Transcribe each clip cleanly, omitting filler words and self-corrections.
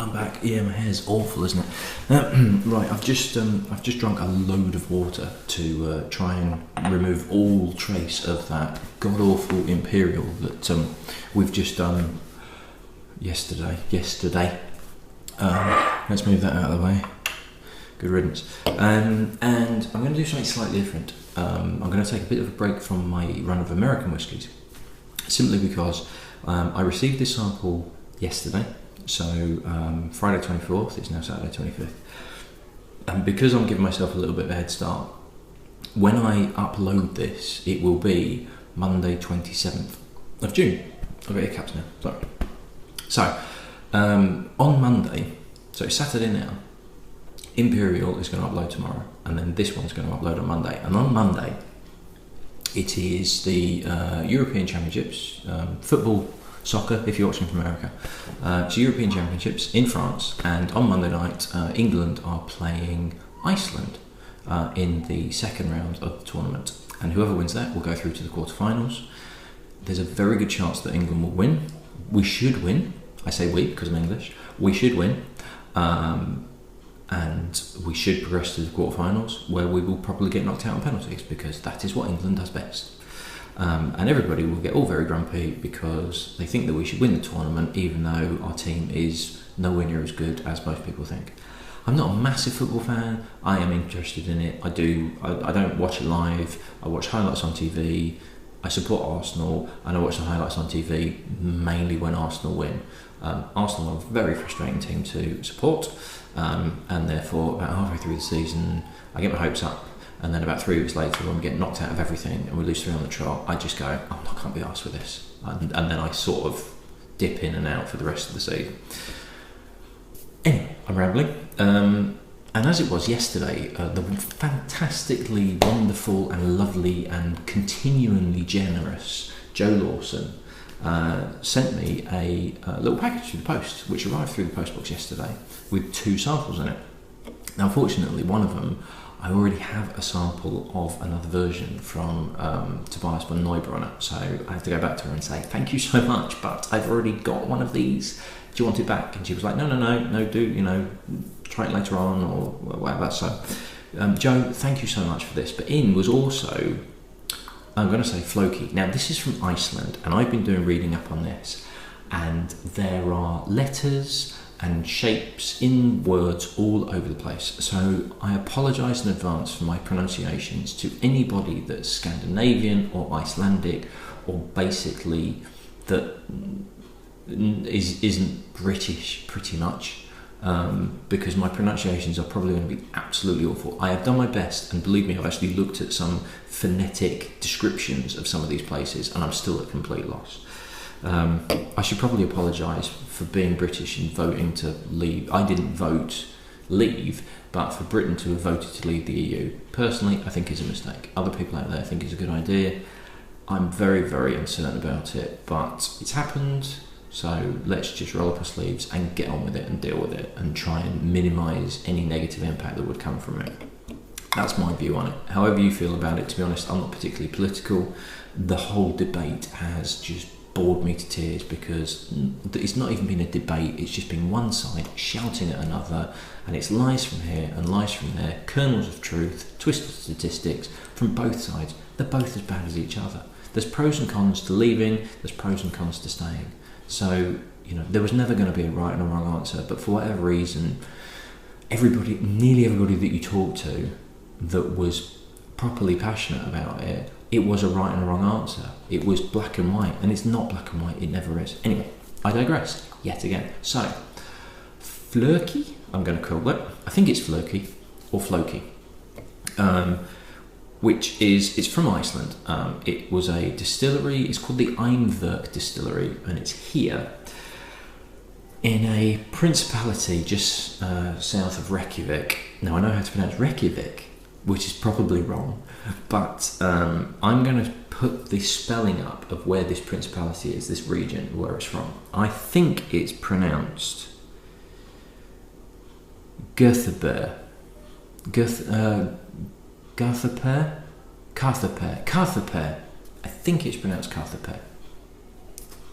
I'm back. Yeah, my hair's awful, isn't it? Right, I've just drunk a load of water to try and remove all trace of that god awful imperial that we've just done yesterday. Let's move that out of the way. Good riddance. And I'm going to do something slightly different. I'm going to take a bit of a break from my run of American whiskies, simply because I received this sample yesterday. So Friday 24th, it's now Saturday 25th. And because I'm giving myself a little bit of a head start, when I upload this, it will be Monday 27th of June. I've got your caps now, sorry. So, on Monday, so it's Saturday now, Imperial is going to upload tomorrow, and then this one's going to upload on Monday. And on Monday, it is the European Championships, football, soccer, if you're watching from America. It's European Championships in France, and on Monday night, England are playing Iceland in the second round of the tournament. And whoever wins that will go through to the quarterfinals. There's a very good chance that England will win. We should win. I say we because I'm English. We should win. And we should progress to the quarterfinals, where we will probably get knocked out on penalties, because that is what England does best. And everybody will get all very grumpy because they think that we should win the tournament, even though our team is nowhere near as good as most people think. I'm not a massive football fan. I am interested in it. I don't watch it live. I watch highlights on TV. I support Arsenal, and I watch the highlights on TV mainly when Arsenal win. Arsenal are a very frustrating team to support, and therefore about halfway through the season I get my hopes up, and then about 3 weeks later, when we get knocked out of everything and we lose 3 on the trot, I just go, I can't be arsed with this, and then I sort of dip in and out for the rest of the season. Anyway, I'm rambling. And as it was yesterday, the fantastically wonderful and lovely and continually generous Joe Lawson sent me a little package through the post, which arrived through the postbox yesterday with 2 samples in it. Now, fortunately, one of them, I already have a sample of another version from Tobias von Neubronner, so I have to go back to her and say, thank you so much, but I've already got one of these. Do you want it back? And she was like, no, try it later on or whatever. So, Joe, thank you so much for this. But in was also, I'm going to say Flóki. Now, this is from Iceland, and I've been doing reading up on this, and there are letters and shapes in words all over the place. So I apologise in advance for my pronunciations to anybody that's Scandinavian or Icelandic, or basically that isn't British pretty much, because my pronunciations are probably going to be absolutely awful. I have done my best, and believe me, I've actually looked at some phonetic descriptions of some of these places, and I'm still at complete loss. I should probably apologise for being British and voting to leave. I didn't vote leave, but for Britain to have voted to leave the EU, personally, I think is a mistake. Other people out there think it's a good idea. I'm very, very uncertain about it, but it's happened, so let's just roll up our sleeves and get on with it and deal with it and try and minimise any negative impact that would come from it. That's my view on it. However you feel about it, to be honest, I'm not particularly political. The whole debate has just bored me to tears, because it's not even been a debate, it's just been one side shouting at another, and it's lies from here and lies from there, kernels of truth, twisted statistics from both sides. They're both as bad as each other. There's pros and cons to leaving, there's pros and cons to staying. So, there was never going to be a right and a wrong answer, but for whatever reason, nearly everybody that you talk to that was properly passionate about it, it was a right and a wrong answer. It was black and white, and it's not black and white, it never is. Anyway, I digress yet again. So, Flóki, I'm going to call it. I think it's Flóki or Flóki, which it's from Iceland. It was a distillery. It's called the Eimvik Distillery, and it's here in a principality just south of Reykjavik. Now, I know how to pronounce Reykjavik, which is probably wrong, but I'm going to put the spelling up of where this principality is, this region, where it's from. I think it's pronounced Guthaber. Carthaper. I think it's pronounced Carthaper.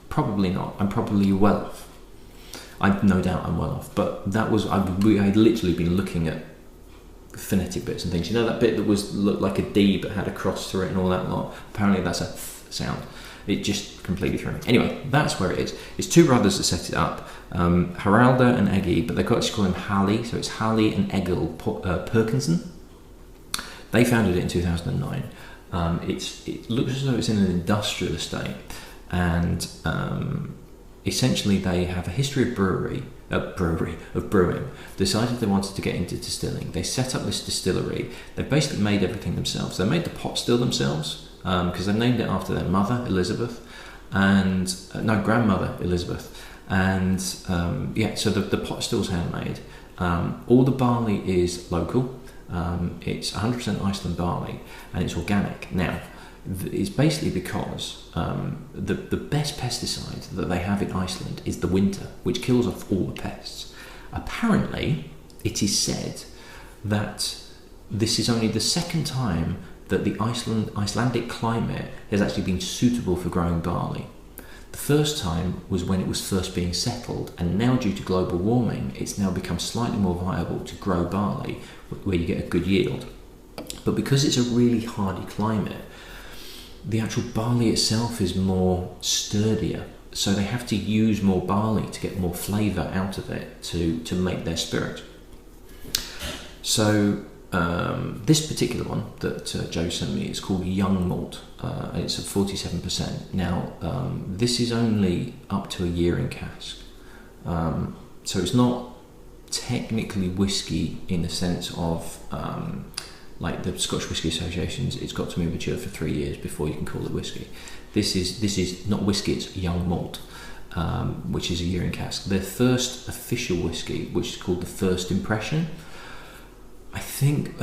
Probably not. I'm probably well off. I no doubt I'm well off, but that was I'd literally been looking at phonetic bits and things. You know that bit that looked like a D but had a cross through it and all that lot? Apparently that's a th sound. It just completely threw me. Anyway, that's where it is. It's two brothers that set it up, Haralda and Eggy, but they actually call him Halli, so it's Halli and Egil Perkinson. They founded it in 2009. It looks as though it's in an industrial estate, and essentially they have a history of brewing. Decided they wanted to get into distilling. They set up this distillery. They've basically made everything themselves. They made the pot still themselves, because they named it after their mother, Elizabeth, and grandmother, Elizabeth. And so the pot still's handmade. All the barley is local. It's 100% Iceland barley, and it's organic. Now, it's basically because the best pesticide that they have in Iceland is the winter, which kills off all the pests. Apparently, it is said that this is only the second time that the Icelandic climate has actually been suitable for growing barley. The first time was when it was first being settled, and now due to global warming, it's now become slightly more viable to grow barley where you get a good yield. But because it's a really hardy climate, the actual barley itself is more sturdier, so they have to use more barley to get more flavour out of it to make their spirit. So this particular one that Joe sent me is called Young Malt, and it's at 47%. Now, this is only up to a year in cask, so it's not technically whiskey in the sense of like the Scotch Whisky Associations. It's got to be mature for 3 years before you can call it whiskey. This is not whiskey, it's Young Malt, which is a year in cask. Their first official whiskey, which is called the First Impression, I think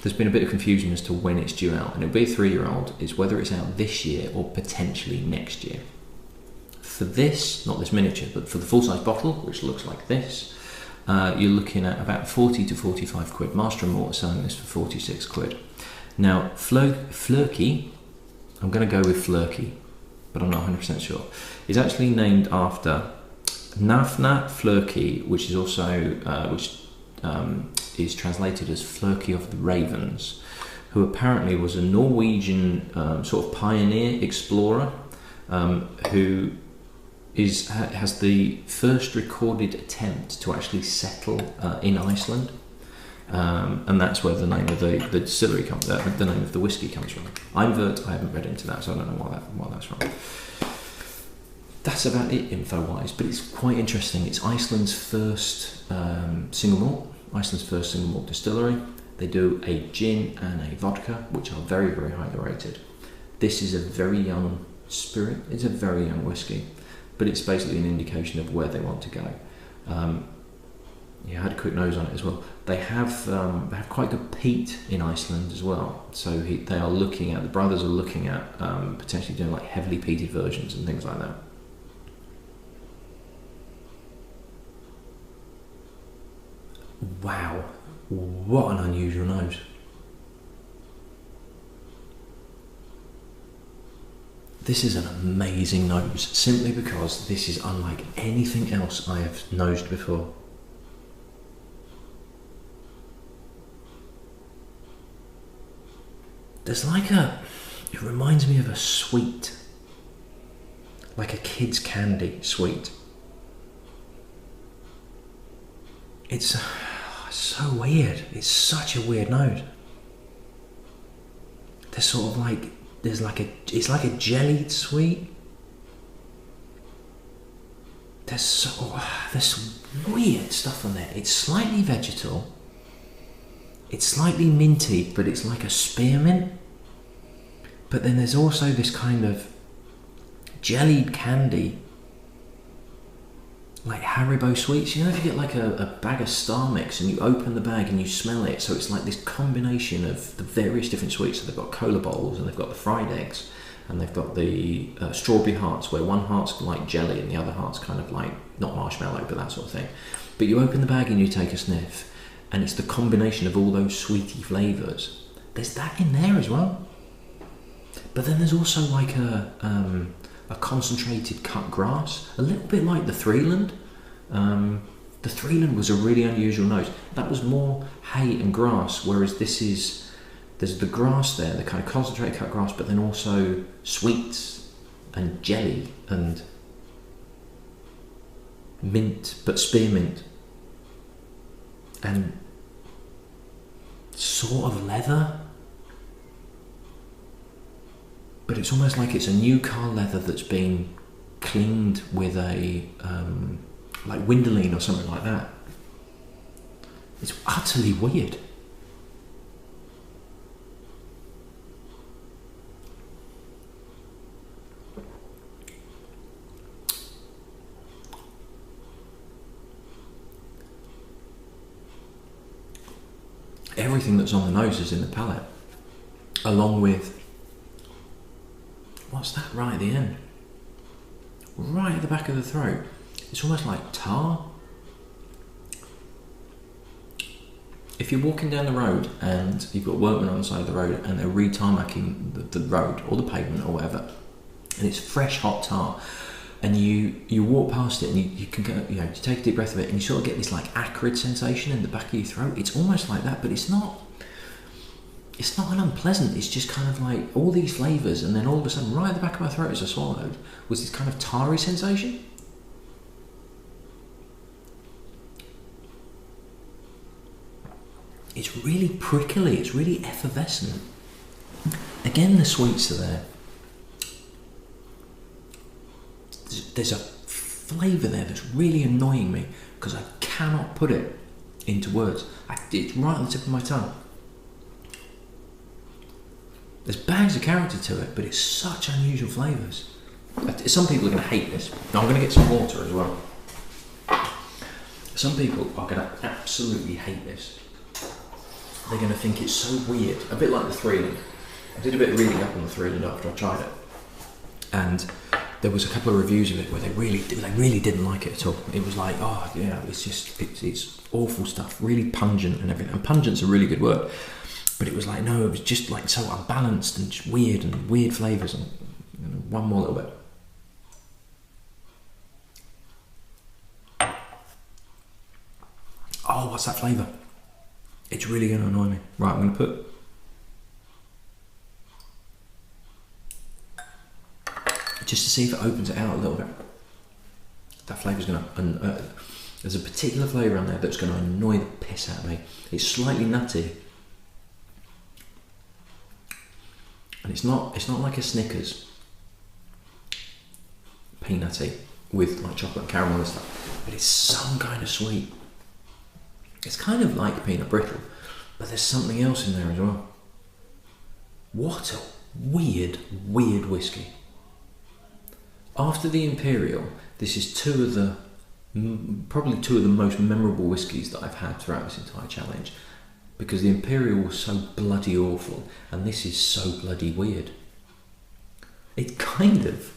there's been a bit of confusion as to when it's due out, and it'll be a 3-year-old. It's whether it's out this year or potentially next year. For this, not this miniature, but for the full-size bottle, which looks like this, you're looking at about 40 to 45 quid. Master & Malt are selling this for 46 quid. Now, Flóki, I'm going to go with Flóki, but I'm not 100% sure, is actually named after Nafna Flóki, which is also is translated as Flóki of the Ravens, who apparently was a Norwegian sort of pioneer explorer, who has the first recorded attempt to actually settle in Iceland, and that's where the name of the distillery comes, the name of the whiskey comes from. Einvert, I haven't read into that, so I don't know why that's from. That's about it info-wise, but it's quite interesting. It's Iceland's first single malt, Iceland's first single malt distillery. They do a gin and a vodka, which are very, very highly rated. This is a very young spirit. It's a very young whiskey, but it's basically an indication of where they want to go. I had a quick nose on it as well. They have quite good peat in Iceland as well. So the brothers are looking at potentially doing like heavily peated versions and things like that. Wow, what an unusual nose. This is an amazing nose, simply because this is unlike anything else I have nosed before. There's it reminds me of a sweet, like a kid's candy sweet. It's so weird. It's such a weird nose. It's like a jellied sweet. There's weird stuff on there. It's slightly vegetal. It's slightly minty, but it's like a spearmint. But then there's also this kind of jellied candy, like Haribo sweets. You know, if you get like a bag of Star Mix and you open the bag and you smell it, so it's like this combination of the various different sweets. So they've got cola bowls, and they've got the fried eggs, and they've got the strawberry hearts, where one heart's like jelly and the other heart's kind of like, not marshmallow, but that sort of thing. But you open the bag and you take a sniff, and it's the combination of all those sweety flavours. There's that in there as well. But then there's also like a concentrated cut grass, a little bit like the Threeland, The Threeland was a really unusual nose. That was more hay and grass, whereas there's the grass there, the kind of concentrated cut grass, but then also sweets and jelly and mint, but spearmint, and sort of leather. But it's almost like it's a new car leather that's been cleaned with a like Windoline or something like that. It's utterly weird. Everything that's on the nose is in the palate, along with, what's that right at the end? Right at the back of the throat. It's almost like tar. If you're walking down the road and you've got workmen on the side of the road and they're re-tarmacking the road or the pavement or whatever, and it's fresh hot tar, and you walk past it and you can go, you take a deep breath of it and you sort of get this like acrid sensation in the back of your throat. It's almost like that, but it's not an unpleasant, it's just kind of like all these flavours, and then all of a sudden right at the back of my throat as I swallowed was this kind of tarry sensation. It's really prickly, it's really effervescent. Again, the sweets are there. There's a flavour there that's really annoying me because I cannot put it into words. It's right on the tip of my tongue. There's bags of character to it, but it's such unusual flavours. Some people are going to hate this. Now, I'm going to get some water as well. Some people are going to absolutely hate this. They're going to think it's so weird, a bit like the Threeland. I did a bit of reading up on the Threeland after I tried it, and there was a couple of reviews of it where they really didn't like it at all. It was like, oh yeah, it's awful stuff, really pungent and everything. And pungent's a really good word, but it was like, no, it was just like so unbalanced and just weird flavours. And one more little bit. Oh, what's that flavour? It's really going to annoy me. Right, I'm going to put just to see if it opens it out a little bit. That flavour's going to... there's a particular flavour on there that's going to annoy the piss out of me. It's slightly nutty. And it's not like a Snickers peanutty with like chocolate and caramel and stuff, but it's some kind of sweet. It's kind of like peanut brittle, but there's something else in there as well. What a weird whiskey. After the Imperial, this is probably two of the most memorable whiskies that I've had throughout this entire challenge, because the Imperial was so bloody awful, and this is so bloody weird. It's kind of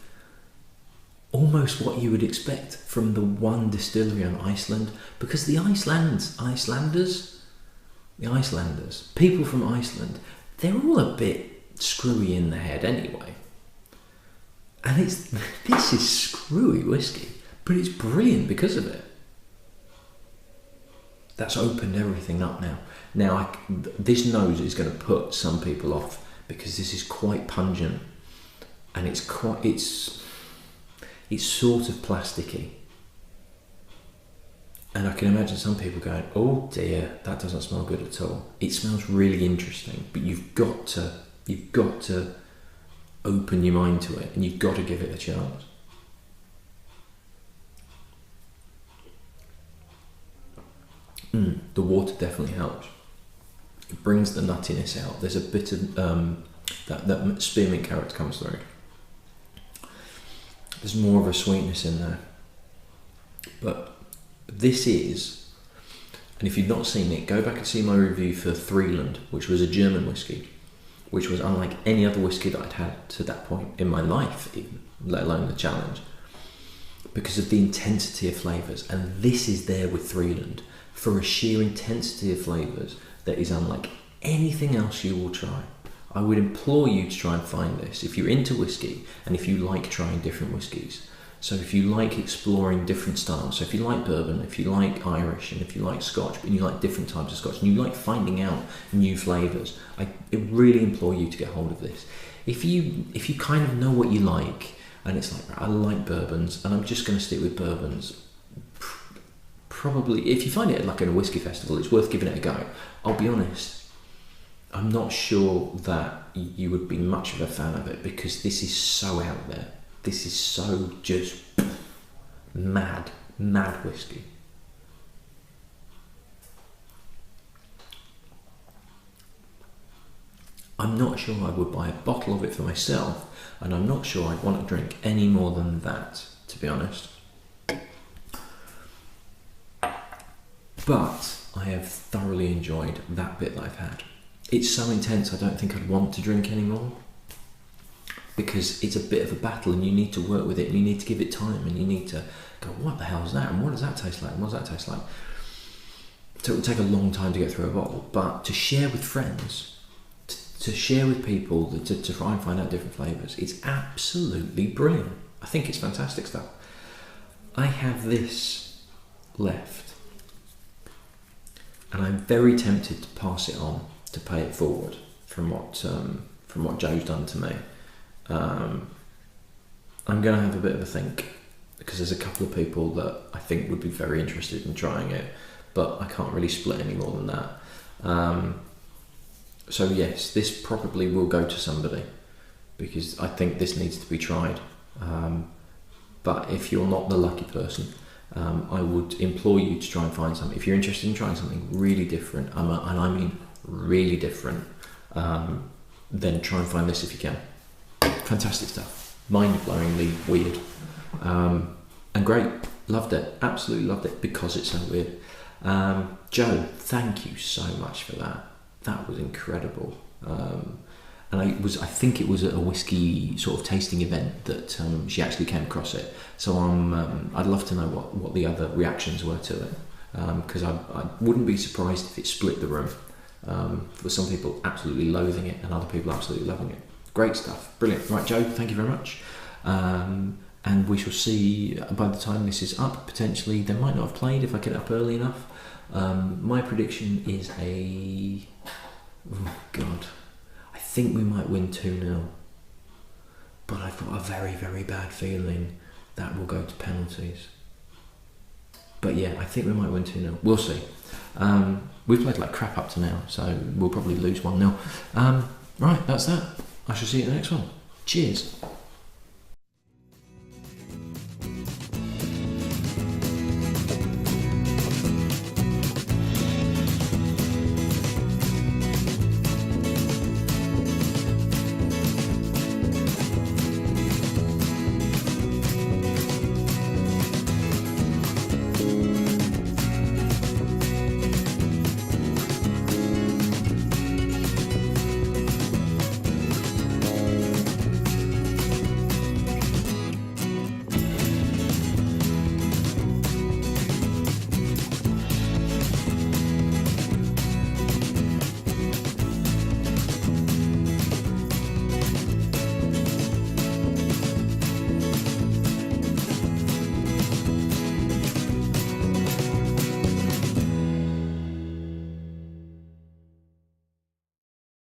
almost what you would expect from the one distillery on Iceland, because the Icelanders, people from Iceland, they're all a bit screwy in the head anyway. And this is screwy whiskey, but it's brilliant because of it. That's opened everything up now. Now, this nose is going to put some people off because this is quite pungent, and it's sort of plasticky. And I can imagine some people going, oh dear, that doesn't smell good at all. It smells really interesting, but you've got to open your mind to it, and you've got to give it a chance. The water definitely helps. It brings the nuttiness out. There's a bit of that spearmint character comes through. There's more of a sweetness in there. But this is, and if you've not seen it, go back and see my review for Threeland, which was a German whiskey, which was unlike any other whiskey that I'd had to that point in my life, even, let alone the challenge, because of the intensity of flavours. And this is there with Threeland for a sheer intensity of flavours that is unlike anything else you will try. I would implore you to try and find this. If you're into whiskey and if you like trying different whiskies, So if you like exploring different styles, so if you like bourbon, if you like Irish, and if you like Scotch, and you like different types of Scotch, and you like finding out new flavours, I really implore you to get hold of this. If you kind of know what you like, and it's like, I like bourbons, and I'm just going to stick with bourbons, probably, if you find it like in a whiskey festival, it's worth giving it a go. I'll be honest, I'm not sure that you would be much of a fan of it, because this is so out there. This is so just mad whiskey. I'm not sure I would buy a bottle of it for myself, and I'm not sure I'd want to drink any more than that, to be honest. But I have thoroughly enjoyed that bit that I've had. It's so intense, I don't think I'd want to drink anymore, because it's a bit of a battle, and you need to work with it, and you need to give it time, and you need to go, what the hell is that, and what does that taste like, and what does that taste like? So it will take a long time to get through a bottle, but to share with friends, to share with people, to try and find out different flavours, it's absolutely brilliant. I think it's fantastic stuff. I have this left, and I'm very tempted to pass it on, to pay it forward from what Joe's done to me. I'm going to have a bit of a think, because there's a couple of people that I think would be very interested in trying it, but I can't really split any more than that. So yes, this probably will go to somebody, because I think this needs to be tried. But if you're not the lucky person, I would implore you to try and find something. If you're interested in trying something really different, and I mean really different, then try and find this if you can. Fantastic stuff, mind-blowingly weird, and great. Loved it, absolutely loved it, because it's so weird. Joe, thank you so much for that. That was incredible. And I think it was at a whiskey sort of tasting event that she actually came across it. So I'd love to know what the other reactions were to it, because I wouldn't be surprised if it split the room. For some people absolutely loathing it, and other people absolutely loving it. Great stuff, brilliant. Right, Joe, thank you very much. And we shall see by the time this is up. Potentially they might not have played if I get up early enough. My prediction is I think we might win 2-0, but I've got a very, very bad feeling that will go to penalties. But yeah, I think we might win 2-0. We'll see. We've played like crap up to now, so we'll probably lose 1-0. Right, that's that. I shall see you in the next one. Cheers.